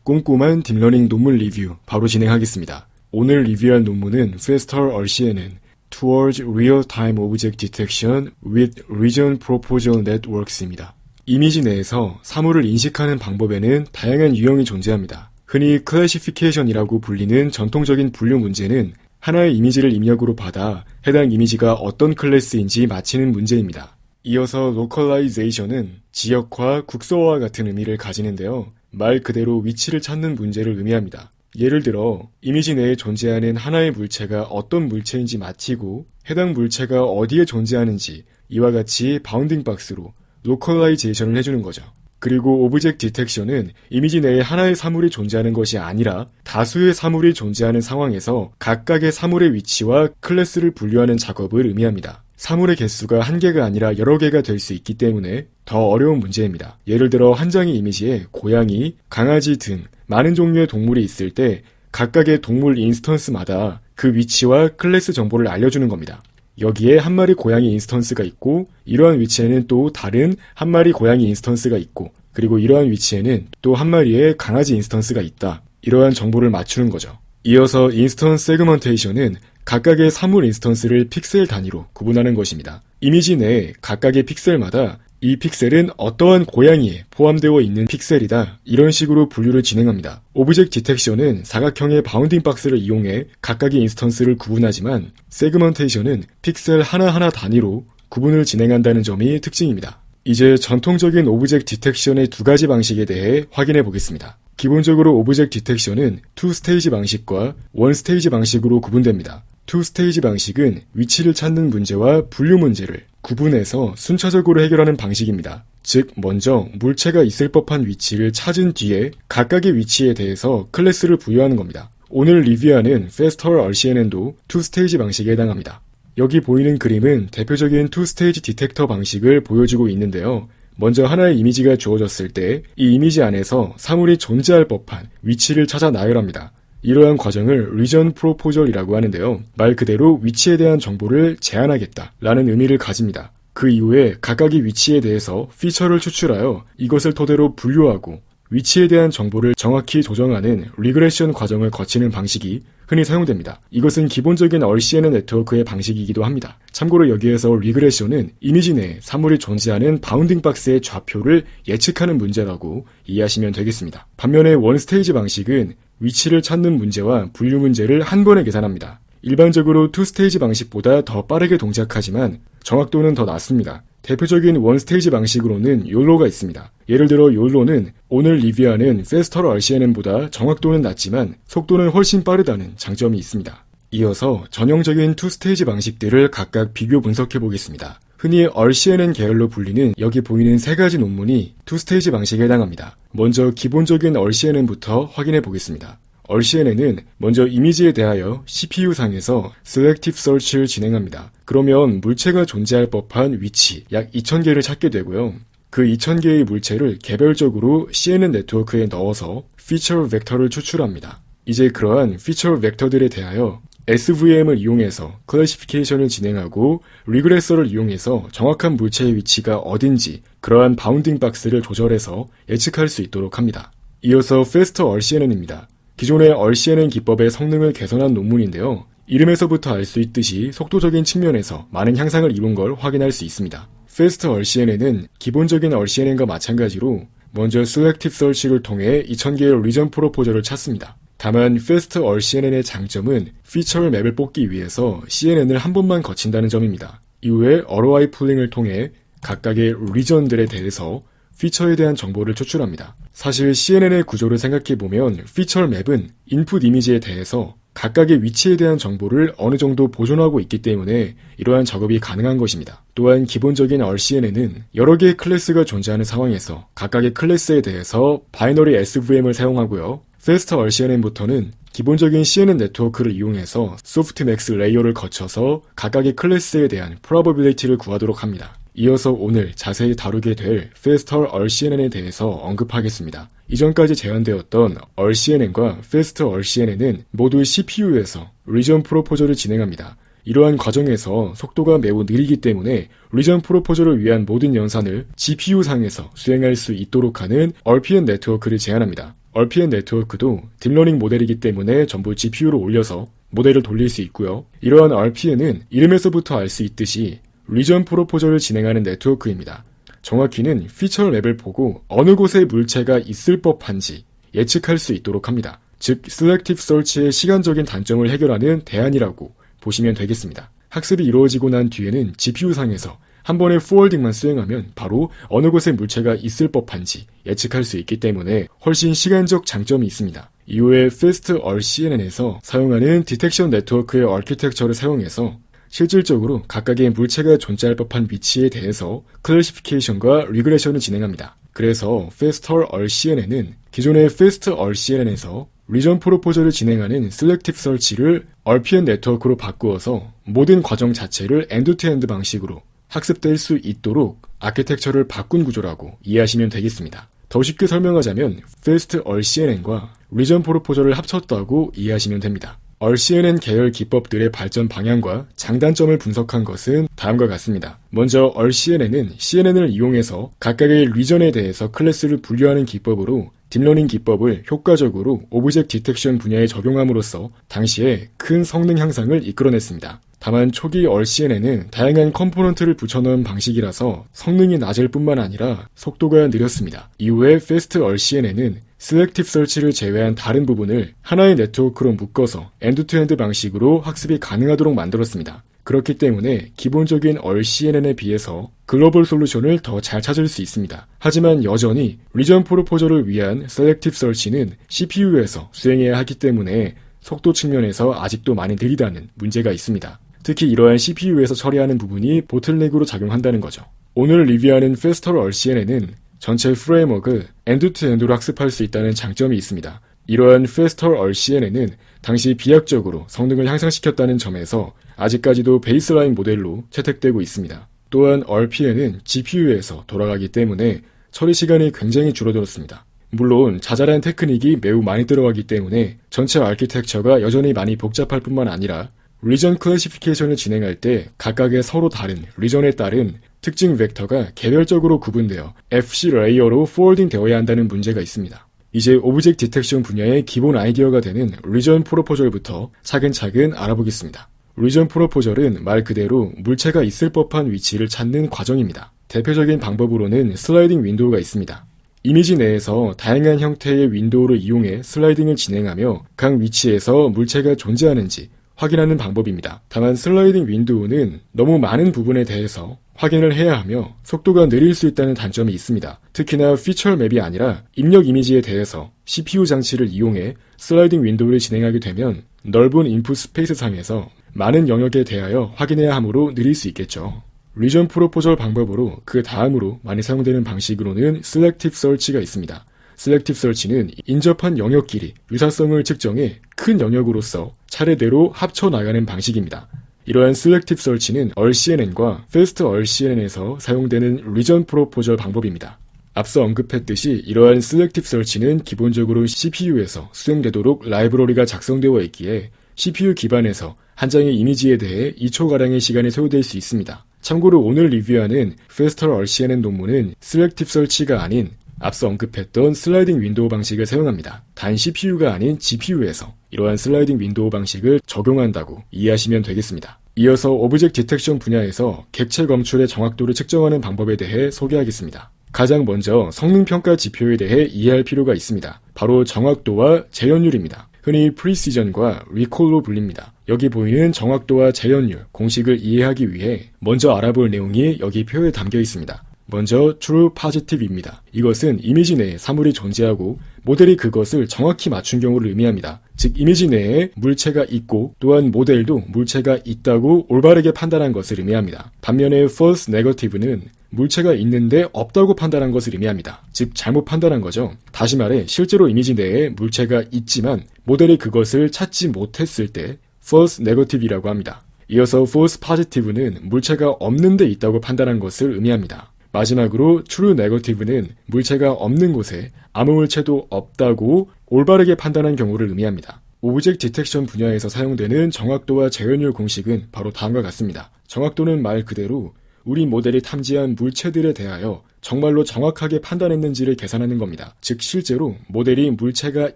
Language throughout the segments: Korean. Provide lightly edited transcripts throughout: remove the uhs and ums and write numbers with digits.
꼼꼼한 딥러닝 논문 리뷰 바로 진행하겠습니다. 오늘 리뷰할 논문은 Faster RCNN Towards Real-Time Object Detection with Region Proposal Networks입니다. 이미지 내에서 사물을 인식하는 방법에는 다양한 유형이 존재합니다. 흔히 클래시피케이션이라고 불리는 전통적인 분류 문제는 하나의 이미지를 입력으로 받아 해당 이미지가 어떤 클래스인지 맞히는 문제입니다. 이어서 로컬라이제이션은 지역화, 국소화와 같은 의미를 가지는데요. 말 그대로 위치를 찾는 문제를 의미합니다. 예를 들어 이미지 내에 존재하는 하나의 물체가 어떤 물체인지 맞히고 해당 물체가 어디에 존재하는지 이와 같이 바운딩 박스로 로컬라이제이션을 해주는 거죠. 그리고 오브젝트 디텍션은 이미지 내에 하나의 사물이 존재하는 것이 아니라 다수의 사물이 존재하는 상황에서 각각의 사물의 위치와 클래스를 분류하는 작업을 의미합니다. 사물의 개수가 한 개가 아니라 여러 개가 될 수 있기 때문에 더 어려운 문제입니다. 예를 들어 한 장의 이미지에 고양이, 강아지 등 많은 종류의 동물이 있을 때 각각의 동물 인스턴스마다 그 위치와 클래스 정보를 알려주는 겁니다. 여기에 한 마리 고양이 인스턴스가 있고 이러한 위치에는 또 다른 한 마리 고양이 인스턴스가 있고 그리고 이러한 위치에는 또 한 마리의 강아지 인스턴스가 있다. 이러한 정보를 맞추는 거죠. 이어서 인스턴스 세그먼테이션은 각각의 사물 인스턴스를 픽셀 단위로 구분하는 것입니다. 이미지 내에 각각의 픽셀마다 이 픽셀은 어떠한 고양이에 포함되어 있는 픽셀이다. 이런 식으로 분류를 진행합니다. 오브젝트 디텍션은 사각형의 바운딩 박스를 이용해 각각의 인스턴스를 구분하지만 세그먼테이션은 픽셀 하나하나 단위로 구분을 진행한다는 점이 특징입니다. 이제 전통적인 오브젝트 디텍션의 두 가지 방식에 대해 확인해 보겠습니다. 기본적으로 오브젝트 디텍션은 2스테이지 방식과 1스테이지 방식으로 구분됩니다. 2스테이지 방식은 위치를 찾는 문제와 분류 문제를 구분해서 순차적으로 해결하는 방식입니다. 즉 먼저 물체가 있을 법한 위치를 찾은 뒤에 각각의 위치에 대해서 클래스를 부여하는 겁니다. 오늘 리뷰하는 Faster RCNN도 2스테이지 방식에 해당합니다. 여기 보이는 그림은 대표적인 2스테이지 디텍터 방식을 보여주고 있는데요. 먼저 하나의 이미지가 주어졌을 때 이 이미지 안에서 사물이 존재할 법한 위치를 찾아 나열합니다. 이러한 과정을 리전 프로포절이라고 하는데요. 말 그대로 위치에 대한 정보를 제한하겠다 라는 의미를 가집니다. 그 이후에 각각의 위치에 대해서 피처를 추출하여 이것을 토대로 분류하고 위치에 대한 정보를 정확히 조정하는 리그레션 과정을 거치는 방식이 흔히 사용됩니다. 이것은 기본적인 RCNN 네트워크의 방식이기도 합니다. 참고로 여기에서 리그레션은 이미지 내에 사물이 존재하는 바운딩 박스의 좌표를 예측하는 문제라고 이해하시면 되겠습니다. 반면에 원스테이지 방식은 위치를 찾는 문제와 분류 문제를 한 번에 계산합니다. 일반적으로 2스테이지 방식보다 더 빠르게 동작하지만 정확도는 더 낮습니다. 대표적인 원스테이지 방식으로는 욜로가 있습니다. 예를 들어 욜로는 오늘 리뷰하는 Faster RCNN보다 정확도는 낮지만 속도는 훨씬 빠르다는 장점이 있습니다. 이어서 전형적인 2스테이지 방식들을 각각 비교 분석해 보겠습니다. 흔히 RCNN 계열로 불리는 여기 보이는 세 가지 논문이 2스테이지 방식에 해당합니다. 먼저 기본적인 RCNN부터 확인해 보겠습니다. RCNN은 먼저 이미지에 대하여 CPU상에서 Selective Search를 진행합니다. 그러면 물체가 존재할 법한 위치 약 2000개를 찾게 되고요. 그 2000개의 물체를 개별적으로 CNN 네트워크에 넣어서 피처 벡터를 추출합니다. 이제 그러한 피처 벡터들에 대하여 SVM을 이용해서 클래시피케이션을 진행하고 리그레서를 이용해서 정확한 물체의 위치가 어딘지 그러한 바운딩 박스를 조절해서 예측할 수 있도록 합니다. 이어서 Faster RCNN입니다. 기존의 RCNN 기법의 성능을 개선한 논문인데요. 이름에서부터 알 수 있듯이 속도적인 측면에서 많은 향상을 이룬 걸 확인할 수 있습니다. Faster RCNN은 기본적인 RCNN과 마찬가지로 먼저 Selective Search를 통해 2000개의 리전 프로포저를 찾습니다. 다만 Faster RCNN의 장점은 피처 맵을 뽑기 위해서 CNN을 한 번만 거친다는 점입니다. 이후에 ROI 풀링을 통해 각각의 리전들에 대해서 피처에 대한 정보를 추출합니다. 사실 CNN의 구조를 생각해보면 피처 맵은 인풋 이미지에 대해서 각각의 위치에 대한 정보를 어느 정도 보존하고 있기 때문에 이러한 작업이 가능한 것입니다. 또한 기본적인 RCNN은 여러 개의 클래스가 존재하는 상황에서 각각의 클래스에 대해서 바이너리 SVM을 사용하고요. Faster RCNN부터는 기본적인 CNN 네트워크를 이용해서 소프트맥스 레이어를 거쳐서 각각의 클래스에 대한 probability를 구하도록 합니다. 이어서 오늘 자세히 다루게 될 Faster RCNN에 대해서 언급하겠습니다. 이전까지 제안되었던 RCNN과 Faster RCNN은 모두 CPU에서 리전 프로포저를 진행합니다. 이러한 과정에서 속도가 매우 느리기 때문에 리전 프로포저를 위한 모든 연산을 GPU상에서 수행할 수 있도록 하는 RPN 네트워크를 제안합니다. RPN 네트워크도 딥러닝 모델이기 때문에 전부 GPU로 올려서 모델을 돌릴 수 있고요. 이러한 RPN은 이름에서부터 알 수 있듯이 리전 프로포저를 진행하는 네트워크입니다. 정확히는 피처 맵을 보고 어느 곳에 물체가 있을 법한지 예측할 수 있도록 합니다. 즉, Selective Search의 시간적인 단점을 해결하는 대안이라고 보시면 되겠습니다. 학습이 이루어지고 난 뒤에는 GPU상에서 한 번에 포워딩만 수행하면 바로 어느 곳에 물체가 있을 법한지 예측할 수 있기 때문에 훨씬 시간적 장점이 있습니다. 이후에 Fast RCNN에서 사용하는 디텍션 네트워크의 아키텍처를 사용해서 실질적으로 각각의 물체가 존재할 법한 위치에 대해서 클래시피케이션과 리그레션을 진행합니다. 그래서 Faster RCNN은 기존의 Fast RCNN에서 리전 프로포저를 진행하는 Selective Search를 RPN 네트워크로 바꾸어서 모든 과정 자체를 엔드-투-엔드 방식으로 학습될 수 있도록 아키텍처를 바꾼 구조라고 이해하시면 되겠습니다. 더 쉽게 설명하자면 Fast RCNN과 리전 프로포저를 합쳤다고 이해하시면 됩니다. RCNN 계열 기법들의 발전 방향과 장단점을 분석한 것은 다음과 같습니다. 먼저 RCNN은 CNN을 이용해서 각각의 리전에 대해서 클래스를 분류하는 기법으로 딥러닝 기법을 효과적으로 오브젝트 디텍션 분야에 적용함으로써 당시에 큰 성능 향상을 이끌어냈습니다. 다만 초기 RCNN은 다양한 컴포넌트를 붙여넣은 방식이라서 성능이 낮을 뿐만 아니라 속도가 느렸습니다. 이후에 Fast RCNN은 Selective Search를 제외한 다른 부분을 하나의 네트워크로 묶어서 엔드-투-엔드 방식으로 학습이 가능하도록 만들었습니다. 그렇기 때문에 기본적인 RCNN에 비해서 글로벌 솔루션을 더 잘 찾을 수 있습니다. 하지만 여전히 리전 프로포저를 위한 Selective Search는 CPU에서 수행해야 하기 때문에 속도 측면에서 아직도 많이 느리다는 문제가 있습니다. 특히 이러한 CPU에서 처리하는 부분이 보틀넥으로 작용한다는 거죠. 오늘 리뷰하는 Faster RCNN은 전체 프레임워크를 엔드-투-엔드로 학습할 수 있다는 장점이 있습니다. 이러한 Faster RCNN은 당시 비약적으로 성능을 향상시켰다는 점에서 아직까지도 베이스라인 모델로 채택되고 있습니다. 또한 RPN은 GPU에서 돌아가기 때문에 처리 시간이 굉장히 줄어들었습니다. 물론 자잘한 테크닉이 매우 많이 들어가기 때문에 전체 아키텍처가 여전히 많이 복잡할 뿐만 아니라 리전 클래시피케이션을 진행할 때 각각의 서로 다른 리전에 따른 특징 벡터가 개별적으로 구분되어 FC 레이어로 포워딩 되어야 한다는 문제가 있습니다. 이제 오브젝트 디텍션 분야의 기본 아이디어가 되는 리전 프로포절부터 차근차근 알아보겠습니다. 리전 프로포절은 말 그대로 물체가 있을 법한 위치를 찾는 과정입니다. 대표적인 방법으로는 슬라이딩 윈도우가 있습니다. 이미지 내에서 다양한 형태의 윈도우를 이용해 슬라이딩을 진행하며 각 위치에서 물체가 존재하는지 확인하는 방법입니다. 다만 슬라이딩 윈도우는 너무 많은 부분에 대해서 확인을 해야 하며 속도가 느릴 수 있다는 단점이 있습니다. 특히나 피처 맵이 아니라 입력 이미지에 대해서 CPU 장치를 이용해 슬라이딩 윈도우를 진행하게 되면 넓은 인풋 스페이스 상에서 많은 영역에 대하여 확인해야 하므로 느릴 수 있겠죠. 리전 프로포절 방법으로 그 다음으로 많이 사용되는 방식으로는 Selective Search가 있습니다. Selective Search는 인접한 영역끼리 유사성을 측정해 큰 영역으로서 차례대로 합쳐 나가는 방식입니다. 이러한 Selective Search는 RCNN과 Fast RCNN에서 사용되는 리전 프로포절 방법입니다. 앞서 언급했듯이 이러한 Selective Search는 기본적으로 CPU에서 수행되도록 라이브러리가 작성되어 있기에 CPU 기반에서 한 장의 이미지에 대해 2초가량의 시간이 소요될 수 있습니다. 참고로 오늘 리뷰하는 Faster RCNN 논문은 Selective Search가 아닌 앞서 언급했던 슬라이딩 윈도우 방식을 사용합니다. 단 CPU가 아닌 GPU에서 이러한 슬라이딩 윈도우 방식을 적용한다고 이해하시면 되겠습니다. 이어서 오브젝트 디텍션 분야에서 객체 검출의 정확도를 측정하는 방법에 대해 소개하겠습니다. 가장 먼저 성능평가 지표에 대해 이해할 필요가 있습니다. 바로 정확도와 재현율입니다. 흔히 프리시전과 리콜로 불립니다. 여기 보이는 정확도와 재현율 공식을 이해하기 위해 먼저 알아볼 내용이 여기 표에 담겨 있습니다. 먼저 True Positive입니다. 이것은 이미지 내에 사물이 존재하고 모델이 그것을 정확히 맞춘 경우를 의미합니다. 즉 이미지 내에 물체가 있고 또한 모델도 물체가 있다고 올바르게 판단한 것을 의미합니다. 반면에 False Negative는 물체가 있는데 없다고 판단한 것을 의미합니다. 즉 잘못 판단한 거죠. 다시 말해 실제로 이미지 내에 물체가 있지만 모델이 그것을 찾지 못했을 때 False Negative이라고 합니다. 이어서 False Positive는 물체가 없는데 있다고 판단한 것을 의미합니다. 마지막으로 True Negative는 물체가 없는 곳에 아무 물체도 없다고 올바르게 판단한 경우를 의미합니다. 오브젝트 디텍션 분야에서 사용되는 정확도와 재현율 공식은 바로 다음과 같습니다. 정확도는 말 그대로 우리 모델이 탐지한 물체들에 대하여 정말로 정확하게 판단했는지를 계산하는 겁니다. 즉 실제로 모델이 물체가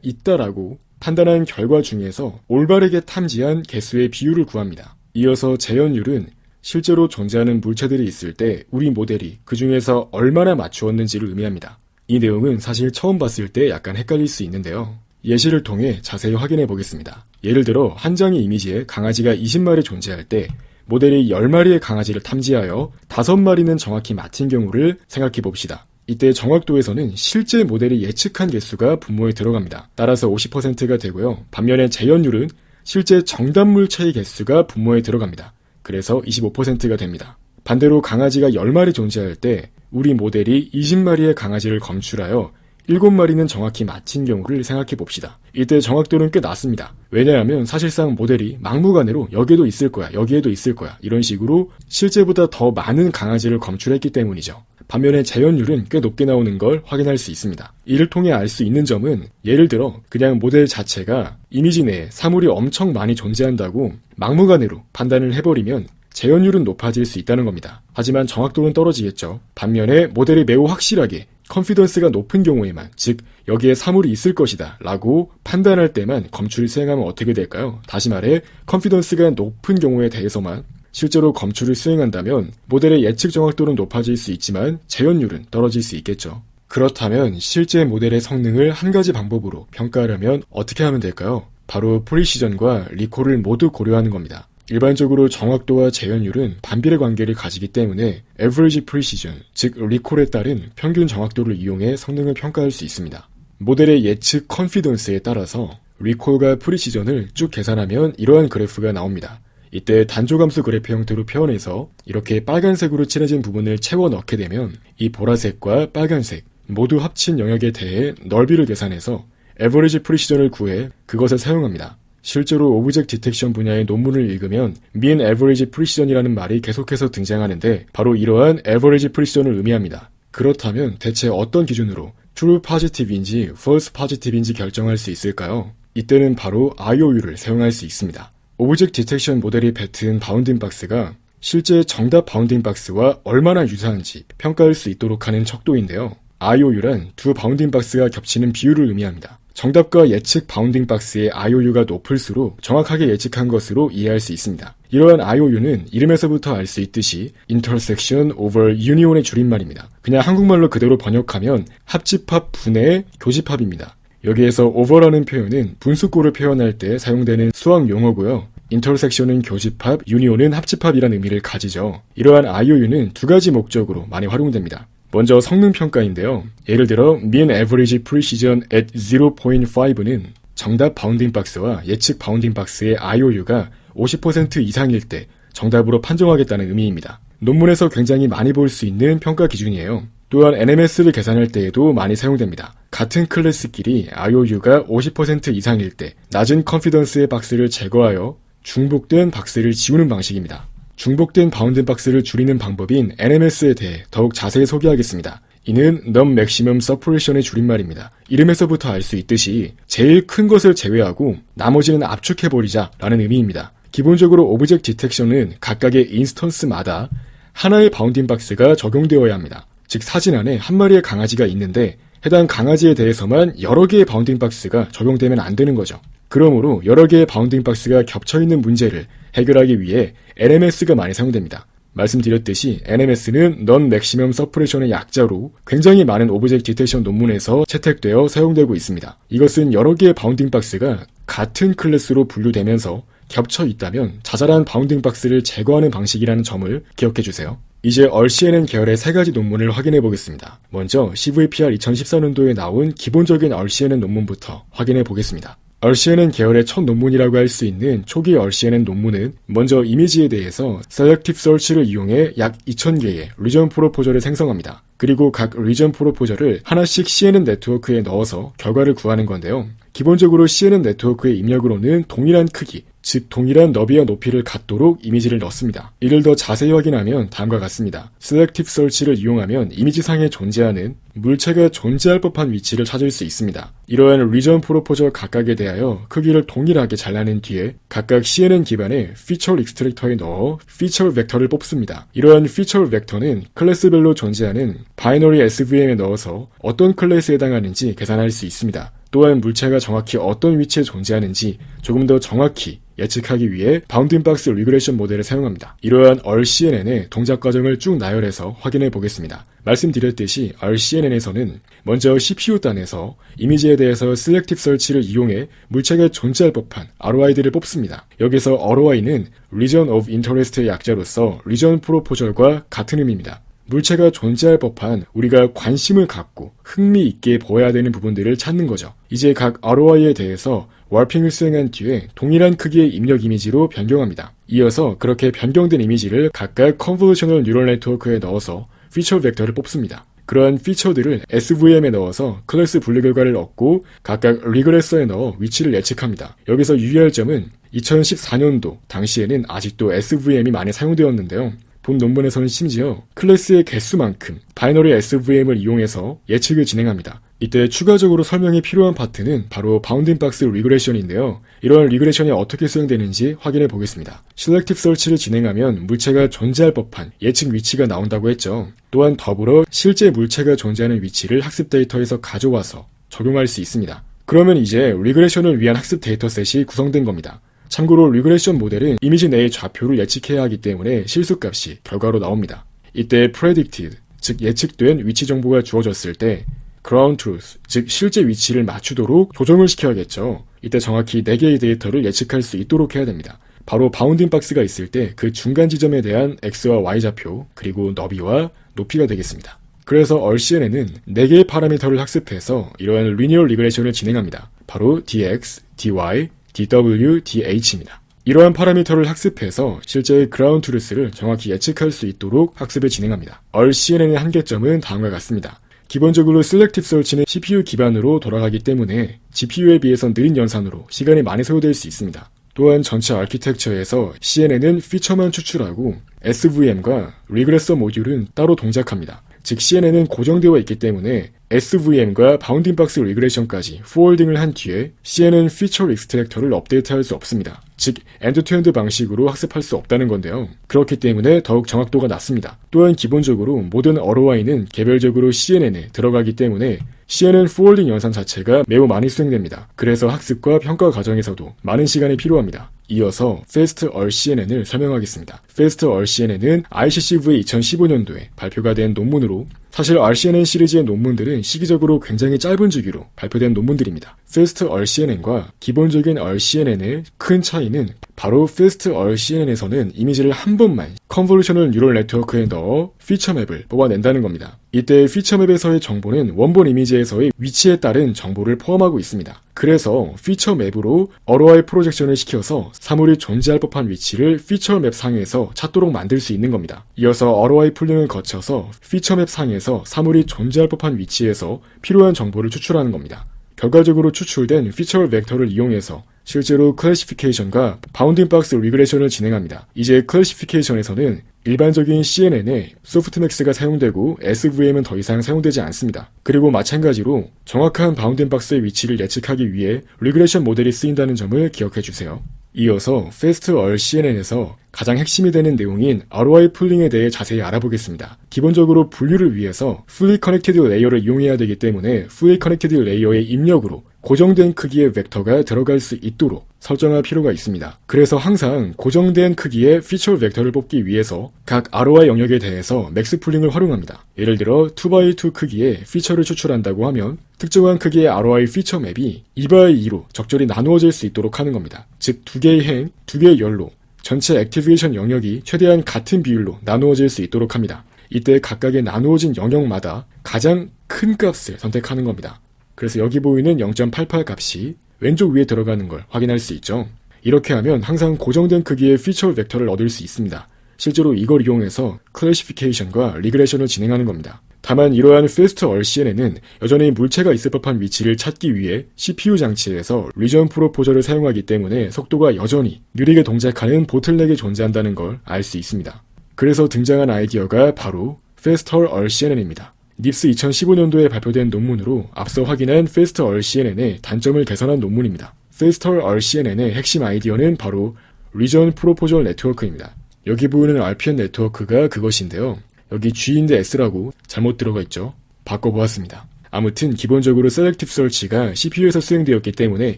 있다라고 판단한 결과 중에서 올바르게 탐지한 개수의 비율을 구합니다. 이어서 재현율은 실제로 존재하는 물체들이 있을 때 우리 모델이 그 중에서 얼마나 맞추었는지를 의미합니다. 이 내용은 사실 처음 봤을 때 약간 헷갈릴 수 있는데요. 예시를 통해 자세히 확인해 보겠습니다. 예를 들어 한 장의 이미지에 강아지가 20마리 존재할 때 모델이 10마리의 강아지를 탐지하여 5마리는 정확히 맞힌 경우를 생각해 봅시다. 이때 정확도에서는 실제 모델이 예측한 개수가 분모에 들어갑니다. 따라서 50%가 되고요. 반면에 재현율은 실제 정답 물체의 개수가 분모에 들어갑니다. 그래서 25%가 됩니다. 반대로 강아지가 10마리 존재할 때 우리 모델이 20마리의 강아지를 검출하여 7마리는 정확히 맞힌 경우를 생각해 봅시다. 이때 정확도는 꽤 낮습니다. 왜냐하면 사실상 모델이 막무가내로 여기에도 있을 거야, 여기에도 있을 거야 이런 식으로 실제보다 더 많은 강아지를 검출했기 때문이죠. 반면에 재현율은 꽤 높게 나오는 걸 확인할 수 있습니다. 이를 통해 알 수 있는 점은 예를 들어 그냥 모델 자체가 이미지 내에 사물이 엄청 많이 존재한다고 막무가내로 판단을 해버리면 재현율은 높아질 수 있다는 겁니다. 하지만 정확도는 떨어지겠죠. 반면에 모델이 매우 확실하게 컨피던스가 높은 경우에만, 즉 여기에 사물이 있을 것이다 라고 판단할 때만 검출을 수행하면 어떻게 될까요? 다시 말해 컨피던스가 높은 경우에 대해서만 실제로 검출을 수행한다면 모델의 예측 정확도는 높아질 수 있지만 재현율은 떨어질 수 있겠죠. 그렇다면 실제 모델의 성능을 한 가지 방법으로 평가하려면 어떻게 하면 될까요? 바로 프리시전과 리콜을 모두 고려하는 겁니다. 일반적으로 정확도와 재현율은 반비례 관계를 가지기 때문에 average precision, 즉 리콜에 따른 평균 정확도를 이용해 성능을 평가할 수 있습니다. 모델의 예측 컨피던스에 따라서 리콜과 프리시전을 쭉 계산하면 이러한 그래프가 나옵니다. 이때 단조감수 그래프 형태로 표현해서 이렇게 빨간색으로 칠해진 부분을 채워 넣게 되면 이 보라색과 빨간색 모두 합친 영역에 대해 넓이를 계산해서 average precision을 구해 그것을 사용합니다. 실제로 오브젝트 디텍션 분야의 논문을 읽으면 mean average precision이라는 말이 계속해서 등장하는데 바로 이러한 average precision을 의미합니다. 그렇다면 대체 어떤 기준으로 true positive인지 false positive인지 결정할 수 있을까요? 이때는 바로 IOU를 사용할 수 있습니다. 오브젝트 디텍션 모델이 뱉은 바운딩 박스가 실제 정답 바운딩 박스와 얼마나 유사한지 평가할 수 있도록 하는 척도인데요. IOU란 두 바운딩 박스가 겹치는 비율을 의미합니다. 정답과 예측 바운딩 박스의 IOU가 높을수록 정확하게 예측한 것으로 이해할 수 있습니다. 이러한 IOU는 이름에서부터 알 수 있듯이 intersection over union의 줄임말입니다. 그냥 한국말로 그대로 번역하면 합집합 분의 교집합입니다. 여기에서 over라는 표현은 분수꼴을 표현할 때 사용되는 수학 용어고요. intersection은 교집합, union은 합집합이라는 의미를 가지죠. 이러한 IOU는 두 가지 목적으로 많이 활용됩니다. 먼저 성능평가인데요. 예를 들어 mean average precision at 0.5는 정답 바운딩 박스와 예측 바운딩 박스의 IOU가 50% 이상일 때 정답으로 판정하겠다는 의미입니다. 논문에서 굉장히 많이 볼 수 있는 평가 기준이에요. 또한 NMS를 계산할 때에도 많이 사용됩니다. 같은 클래스끼리 IOU가 50% 이상일 때 낮은 컨피던스의 박스를 제거하여 중복된 박스를 지우는 방식입니다. 중복된 바운딩 박스를 줄이는 방법인 NMS에 대해 더욱 자세히 소개하겠습니다. 이는 Non-Maximum Separation의 줄임말입니다. 이름에서부터 알 수 있듯이 제일 큰 것을 제외하고 나머지는 압축해버리자 라는 의미입니다. 기본적으로 오브젝트 디텍션은 각각의 인스턴스마다 하나의 바운딩 박스가 적용되어야 합니다. 즉 사진 안에 한 마리의 강아지가 있는데 해당 강아지에 대해서만 여러 개의 바운딩 박스가 적용되면 안 되는 거죠. 그러므로 여러 개의 바운딩 박스가 겹쳐있는 문제를 해결하기 위해 NMS가 많이 사용됩니다. 말씀드렸듯이 NMS는 Non-Maximum Separation의 약자로 굉장히 많은 오브젝트 디텍션 논문에서 채택되어 사용되고 있습니다. 이것은 여러 개의 바운딩 박스가 같은 클래스로 분류되면서 겹쳐 있다면 자잘한 바운딩 박스를 제거하는 방식이라는 점을 기억해 주세요. 이제 RCNN 계열의 세 가지 논문을 확인해 보겠습니다. 먼저 CVPR 2014년도에 나온 기본적인 RCNN 논문부터 확인해 보겠습니다. RCNN 계열의 첫 논문이라고 할 수 있는 초기 RCNN 논문은 먼저 이미지에 대해서 Selective Search를 이용해 약 2000개의 리전 프로포저를 생성합니다. 그리고 각 리전 프로포저를 하나씩 CNN 네트워크에 넣어서 결과를 구하는 건데요. 기본적으로 CNN 네트워크의 입력으로는 동일한 크기, 즉 동일한 너비와 높이를 갖도록 이미지를 넣습니다. 이를 더 자세히 확인하면 다음과 같습니다. Selective Search를 이용하면 이미지상에 존재하는 물체가 존재할 법한 위치를 찾을 수 있습니다. 이러한 Region Proposer 각각에 대하여 크기를 동일하게 잘라낸 뒤에 각각 CNN 기반의 Feature Extractor에 넣어 Feature 벡터를 뽑습니다. 이러한 Feature 벡터는 클래스별로 존재하는 바이너리 SVM에 넣어서 어떤 클래스에 해당하는지 계산할 수 있습니다. 또한 물체가 정확히 어떤 위치에 존재하는지 조금 더 정확히 예측하기 위해 바운딩 박스 리그레션 모델을 사용합니다. 이러한 RCNN의 동작 과정을 쭉 나열해서 확인해 보겠습니다. 말씀드렸듯이 RCNN에서는 먼저 CPU 단에서 이미지에 대해서 Selective Search를 이용해 물체가 존재할 법한 ROI들을 뽑습니다. 여기서 ROI는 Region of Interest의 약자로서 Region Proposal과 같은 의미입니다. 물체가 존재할 법한 우리가 관심을 갖고 흥미있게 보아야 되는 부분들을 찾는 거죠. 이제 각 ROI에 대해서 워핑을 수행한 뒤에 동일한 크기의 입력 이미지로 변경합니다. 이어서 그렇게 변경된 이미지를 각각 Convolutional Neural Network에 넣어서 피처 벡터를 뽑습니다. 그러한 피처들을 SVM에 넣어서 클래스 분류 결과를 얻고 각각 리그레서에 넣어 위치를 예측합니다. 여기서 유의할 점은 2014년도 당시에는 아직도 SVM이 많이 사용되었는데요. 본 논문에서는 심지어 클래스의 개수만큼 바이너리 SVM을 이용해서 예측을 진행합니다. 이때 추가적으로 설명이 필요한 파트는 바로 바운딩 박스 리그레션인데요. 이러한 리그레션이 어떻게 수행되는지 확인해 보겠습니다. Selective Search를 진행하면 물체가 존재할 법한 예측 위치가 나온다고 했죠. 또한 더불어 실제 물체가 존재하는 위치를 학습 데이터에서 가져와서 적용할 수 있습니다. 그러면 이제 리그레션을 위한 학습 데이터셋이 구성된 겁니다. 참고로 리그레션 모델은 이미지 내의 좌표를 예측해야 하기 때문에 실수값이 결과로 나옵니다. 이때 predicted, 즉 예측된 위치 정보가 주어졌을 때 ground truth, 즉 실제 위치를 맞추도록 조정을 시켜야겠죠. 이때 정확히 4개의 데이터를 예측할 수 있도록 해야 됩니다. 바로 바운딩 박스가 있을 때 그 중간 지점에 대한 X와 Y 좌표, 그리고 너비와 높이가 되겠습니다. 그래서 RCNN은 4개의 파라미터를 학습해서 이러한 리니어 리그레션을 진행합니다. 바로 DX, DY, DW, DH입니다. 이러한 파라미터를 학습해서 실제의 그라운드 트루스를 정확히 예측할 수 있도록 학습을 진행합니다. RCNN의 한계점은 다음과 같습니다. 기본적으로 Selective Search는 CPU 기반으로 돌아가기 때문에 GPU에 비해서 느린 연산으로 시간이 많이 소요될 수 있습니다. 또한 전체 아키텍처에서 CNN은 피처만 추출하고 SVM과 리그레서 모듈은 따로 동작합니다. 즉 CNN은 고정되어 있기 때문에 SVM과 바운딩 박스 리그레션까지 포홀딩을 한 뒤에 CNN 피처 익스트랙터를 업데이트할 수 없습니다. 즉 엔드-투-엔드 방식으로 학습할 수 없다는 건데요. 그렇기 때문에 더욱 정확도가 낮습니다. 또한 기본적으로 모든 ROI는 개별적으로 CNN에 들어가기 때문에 CNN 포홀딩 연산 자체가 매우 많이 수행됩니다. 그래서 학습과 평가 과정에서도 많은 시간이 필요합니다. 이어서 Fast RCNN을 설명하겠습니다. Fast RCNN은 ICCV 2015년도에 발표가 된 논문으로 사실 RCNN 시리즈의 논문들은 시기적으로 굉장히 짧은 주기로 발표된 논문들입니다. Fast RCNN과 기본적인 RCNN의 큰 차이는 바로 Fast RCNN에서는 이미지를 한 번만 Convolutional Neural Network에 넣어 피처맵을 뽑아낸다는 겁니다. 이때 피처맵에서의 정보는 원본 이미지에서의 위치에 따른 정보를 포함하고 있습니다. 그래서 피처맵으로 ROI 프로젝션을 시켜서 사물이 존재할 법한 위치를 피처맵 상에서 찾도록 만들 수 있는 겁니다. 이어서 ROI 풀링을 거쳐서 피처맵 상에서 사물이 존재할 법한 위치에서 필요한 정보를 추출하는 겁니다. 결과적으로 추출된 피처 벡터를 이용해서 실제로 클래시피케이션과 바운딩 박스 리그레션을 진행합니다. 이제 클래시피케이션에서는 일반적인 CNN에 소프트맥스가 사용되고 SVM은 더 이상 사용되지 않습니다. 그리고 마찬가지로 정확한 바운딩 박스의 위치를 예측하기 위해 리그레션 모델이 쓰인다는 점을 기억해주세요. 이어서 Fast RCNN에서 가장 핵심이 되는 내용인 ROI 풀링에 대해 자세히 알아보겠습니다. 기본적으로 분류를 위해서 Fully Connected 레이어를 이용해야 되기 때문에 Fully Connected 레이어의 입력으로 고정된 크기의 벡터가 들어갈 수 있도록 설정할 필요가 있습니다. 그래서 항상 고정된 크기의 피처 벡터를 뽑기 위해서 각 ROI 영역에 대해서 맥스 풀링을 활용합니다. 예를 들어 2x2 크기의 피처를 추출한다고 하면 특정한 크기의 ROI 피처 맵이 2x2로 적절히 나누어질 수 있도록 하는 겁니다. 즉 2개의 행, 2개의 열로 전체 액티베이션 영역이 최대한 같은 비율로 나누어질 수 있도록 합니다. 이때 각각의 나누어진 영역마다 가장 큰 값을 선택하는 겁니다. 그래서 여기 보이는 0.88 값이 왼쪽 위에 들어가는 걸 확인할 수 있죠. 이렇게 하면 항상 고정된 크기의 피처 벡터를 얻을 수 있습니다. 실제로 이걸 이용해서 클래시피케이션과 리그레션을 진행하는 겁니다. 다만 이러한 Fast RCNN은 여전히 물체가 있을 법한 위치를 찾기 위해 CPU 장치에서 리전 프로포저를 사용하기 때문에 속도가 여전히 느리게 동작하는 보틀넥이 존재한다는 걸 알 수 있습니다. 그래서 등장한 아이디어가 바로 Faster RCNN입니다. 닙스 2015년도에 발표된 논문으로 앞서 확인한 Fast RCNN의 단점을 개선한 논문입니다. Faster RCNN의 핵심 아이디어는 바로 리전 프로포저 네트워크입니다. 여기 보이는 RPN 네트워크가 그것인데요. 여기 G인데 S라고 잘못 들어가 있죠. 바꿔보았습니다. 아무튼 기본적으로 셀렉티브 서치가 CPU에서 수행되었기 때문에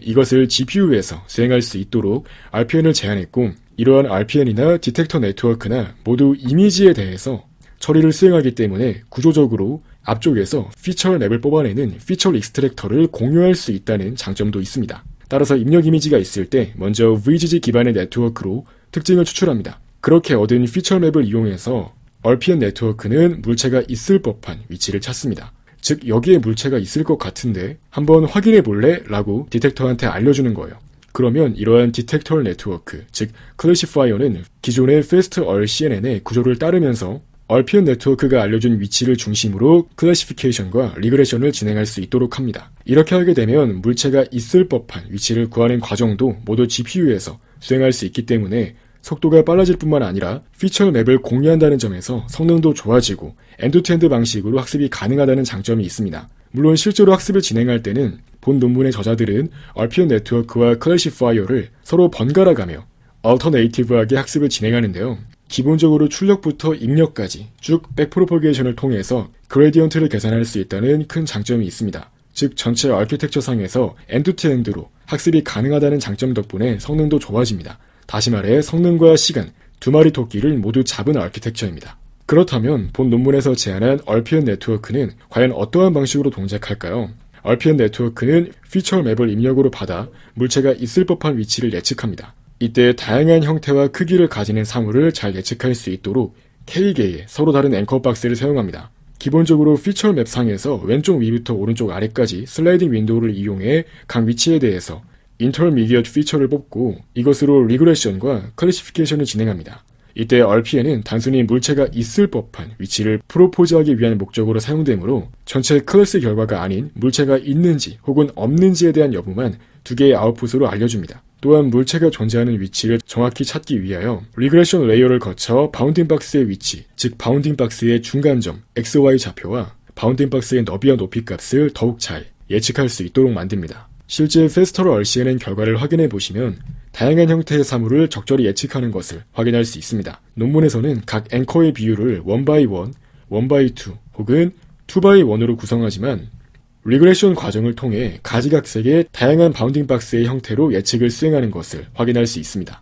이것을 GPU에서 수행할 수 있도록 RPN을 제안했고, 이러한 RPN이나 디텍터 네트워크나 모두 이미지에 대해서 처리를 수행하기 때문에 구조적으로 앞쪽에서 피처 맵을 뽑아내는 피처 익스트랙터를 공유할 수 있다는 장점도 있습니다. 따라서 입력 이미지가 있을 때 먼저 VGG 기반의 네트워크로 특징을 추출합니다. 그렇게 얻은 피처 맵을 이용해서 RPN 네트워크는 물체가 있을 법한 위치를 찾습니다. 즉 여기에 물체가 있을 것 같은데 한번 확인해 볼래? 라고 디텍터한테 알려주는 거예요. 그러면 이러한 디텍터 네트워크, 즉 클래시파이어는 기존의 Fast RCNN의 구조를 따르면서 RPN 네트워크가 알려준 위치를 중심으로 클래시피케이션과 리그레션을 진행할 수 있도록 합니다. 이렇게 하게 되면 물체가 있을 법한 위치를 구하는 과정도 모두 GPU에서 수행할 수 있기 때문에 속도가 빨라질 뿐만 아니라 피처 맵을 공유한다는 점에서 성능도 좋아지고 엔드투엔드 방식으로 학습이 가능하다는 장점이 있습니다. 물론 실제로 학습을 진행할 때는 본 논문의 저자들은 RPN 네트워크와 클래시파이어를 서로 번갈아가며 얼터네이티브하게 학습을 진행하는데요. 기본적으로 출력부터 입력까지 쭉 백프로포게이션을 통해서 그레디언트를 계산할 수 있다는 큰 장점이 있습니다. 즉 전체 아키텍처상에서 엔드투엔드로 학습이 가능하다는 장점 덕분에 성능도 좋아집니다. 다시 말해 성능과 시간, 두 마리 토끼를 모두 잡은 아키텍처입니다. 그렇다면 본 논문에서 제안한 RPN 네트워크는 과연 어떠한 방식으로 동작할까요? RPN 네트워크는 피처 맵을 입력으로 받아 물체가 있을 법한 위치를 예측합니다. 이때 다양한 형태와 크기를 가지는 사물을 잘 예측할 수 있도록 K개의 서로 다른 앵커 박스를 사용합니다. 기본적으로 피처 맵 상에서 왼쪽 위부터 오른쪽 아래까지 슬라이딩 윈도우를 이용해 각 위치에 대해서 인터미디엇 피처를 뽑고 이것으로 리그레션과 클래시피케이션을 진행합니다. 이때 RPN은 단순히 물체가 있을 법한 위치를 프로포즈하기 위한 목적으로 사용되므로 전체 클래스 결과가 아닌 물체가 있는지 혹은 없는지에 대한 여부만 두 개의 아웃풋으로 알려줍니다. 또한 물체가 존재하는 위치를 정확히 찾기 위하여 리그레션 레이어를 거쳐 바운딩 박스의 위치, 즉 바운딩 박스의 중간점 XY 좌표와 바운딩 박스의 너비와 높이 값을 더욱 잘 예측할 수 있도록 만듭니다. 실제 Faster RCNN 결과를 확인해 보시면 다양한 형태의 사물을 적절히 예측하는 것을 확인할 수 있습니다. 논문에서는 각 앵커의 비율을 1x1, 1x2 혹은 2x1으로 구성하지만 리그레션 과정을 통해 가지각색의 다양한 바운딩 박스의 형태로 예측을 수행하는 것을 확인할 수 있습니다.